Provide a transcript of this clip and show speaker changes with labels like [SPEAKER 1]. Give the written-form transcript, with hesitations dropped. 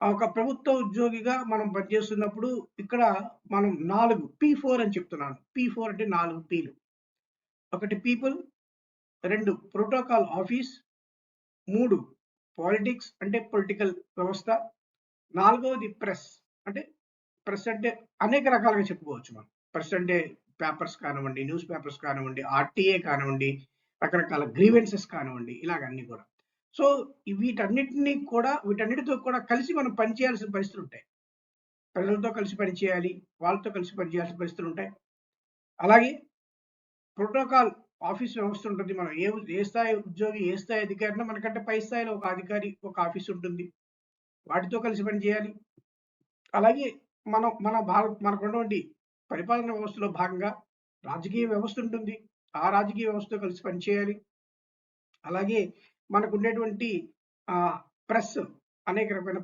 [SPEAKER 1] ఒక ప్రభుత్వ ఉద్యోగిగా మనం పనిచేస్తున్నప్పుడు ఇక్కడ మనం 4 P4 అని చెప్తున్నాను. P4 అంటే 4 పీలు. ఒకటి పీపుల్, 2 ప్రోటోకాల్ ఆఫీస్, 3 పాలిటిక్స్ అంటే పొలిటికల్ వ్యవస్థ, 4వది ప్రెస్. అంటే ప్రెస్ అంటే అనేక రకాలుగా చెప్పుకోవచ్చు మనం. ప్రెస్ అంటే పేపర్స్ కానివ్వండి, న్యూస్ పేపర్స్ కానివ్వండి, ఆర్టీఏ కానివ్వండి, రకరకాల గ్రీవెన్సెస్ కానివ్వండి, ఇలాగ అన్నీ కూడా. సో, వీటన్నిటితో కూడా కలిసి మనం పని చేయాల్సిన పరిస్థితులుంటాయి. ప్రజలతో కలిసి పనిచేయాలి, వాళ్ళతో కలిసి పనిచేయాల్సిన పరిస్థితులుంటాయి. అలాగే ప్రోటోకాల్ ఆఫీస్ వ్యవస్థ ఉంటుంది. మనం ఏ స్థాయి ఉద్యోగి, ఏ స్థాయి అధికారినో మనకంటే పై స్థాయిలో ఒక అధికారి, ఒక ఆఫీస్ ఉంటుంది. వాటితో కలిసి పనిచేయాలి. అలాగే మనం మన మనకున్నటువంటి పరిపాలన వ్యవస్థలో భాగంగా రాజకీయ వ్యవస్థ ఉంటుంది. ఆ రాజకీయ వ్యవస్థతో కలిసి పనిచేయాలి. అలాగే మనకుండేటువంటి ప్రెస్, అనేక రకాల